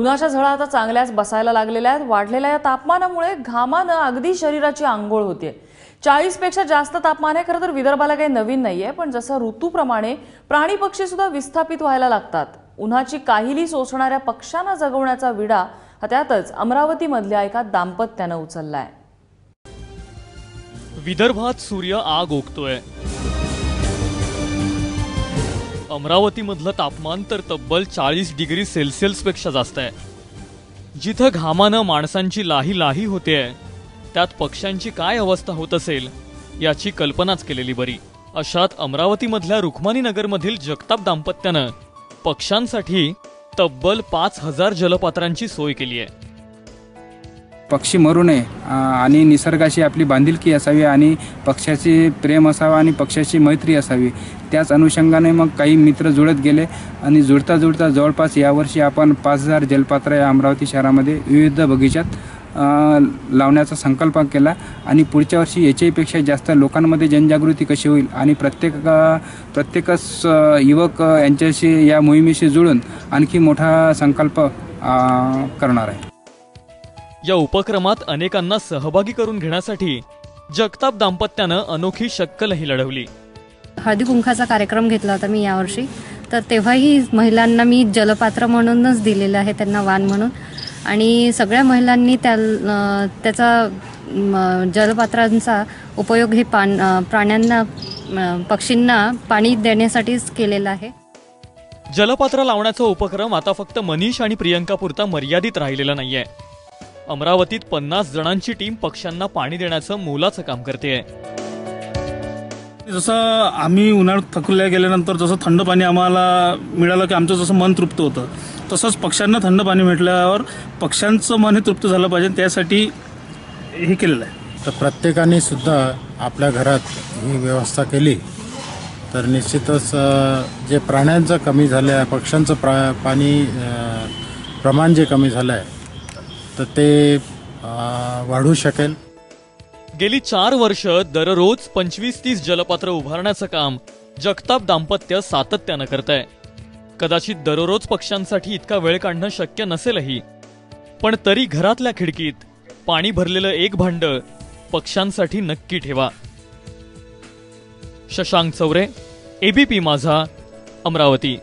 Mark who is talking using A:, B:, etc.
A: उन्हाच्या झळा आता चांगल्याच बसायला लागलेल्या आहेत। वाढलेल्या या तापमानामुळे घामानं अगदी शरीराची आंघोळ होते। 40 पेक्षा जास्त तापमान आहे। खरं तर विदर्भाला काही नवीन नाहीये, पण जसं ऋतूप्रमाणे प्राणी पक्षी सुद्धा विस्थापित व्हायला लागतात। उन्हाची काहिली सोसणाऱ्या पक्ष्यांना जगवण्याचा विडा त्यातच अमरावती मधल्या एका दाम्पत्यानं उचललाय।
B: विदर्भात सूर्य आग ओकतोय। अमरावती मधलं तापमान तर तब्बल 40 डिग्री सेल्सियस पेक्षा जास्त आहे। जिथं घामानं माणसांची लाही लाही होते, त्यात पक्ष्यांची काय अवस्था होत असेल याची कल्पनाच केलेली बरी। अशात अमरावती मधल्या रुक्मानी नगर मधील जगताप दाम्पत्यानं पक्ष्यांसाठी तब्बल 5000 जलपात्रांची सोय केली आहे।
C: पक्षी मरू नये आणि निसर्गाशी आपली बांधिलकी असावी आणि पक्षाचे प्रेम असावा आणि पक्षाची मैत्री असावी। त्याच अनुषंगाने मग काही मित्र जुळत गेले आणि जुळता जुळता जवळपास यावर्षी आपण 5000 जलपात्र या अमरावती शहरामध्ये विविध बगीचात लावण्याचा संकल्प केला आणि पुढच्या वर्षी याच्यापेक्षा जास्त लोकांमध्ये जनजागृती कशी होईल आणि प्रत्येकच युवक यांच्याशी या मोहिमेशी जुळून आणखी मोठा संकल्प करणार आहे।
B: या उपक्रमात अनेकांना सहभागी करून घेण्यासाठी जगताप दाम्पत्यानं अनोखी शक्कलही लढवली।
D: हळदी कुंकाचा कार्यक्रम घेतला होता मी यावर्षी, तर तेव्हाही महिलांना मी जलपात्र म्हणूनच दिलेलं आहे, त्यांना वाण म्हणून। आणि सगळ्या महिलांनी त्याचा जलपात्रांचा उपयोग हे प्राण्यांना पक्षींना पाणी देण्यासाठीच केलेला आहे।
B: जलपात्र लावण्याचा उपक्रम आता फक्त मनीष आणि प्रियंकापुरता मर्यादित राहिलेला नाहीये। अमरावतीत 50 जणांची टीम पक्ष्यांना पाणी देण्याचं मोलाचं काम करते।
E: जसं आम्ही उन्हाळ्यात थकल्या गेल्यानंतर जसं थंड पाणी आम्हाला मिळालं की आमचं जसं मन तृप्त होतं, तसंच पक्ष्यांना थंड पाणी मिळाल्यावर पक्ष्यांचं मन हे तृप्त झालं पाहिजे, त्यासाठी हे केलेलं आहे।
F: तर प्रत्येकाने सुद्धा आपल्या घरात ही व्यवस्था केली तर निश्चितच जे प्राण्यांचं कमी झालं आहे, पक्ष्यांचं पाणी प्रमाण जे कमी झालं आहे तर ते वाढू शकेल।
B: गेली 4 वर्ष दररोज 25-30 जलपात्र उभारण्याचं काम जगताप दाम्पत्य सातत्यानं करतंय। कदाचित दररोज पक्ष्यांसाठी इतका वेळ काढणं शक्य नसेलही, पण तरी घरातल्या खिडकीत पाणी भरलेलं एक भांड पक्ष्यांसाठी नक्की ठेवा। शशांक चौरे, ABP माझा, अमरावती।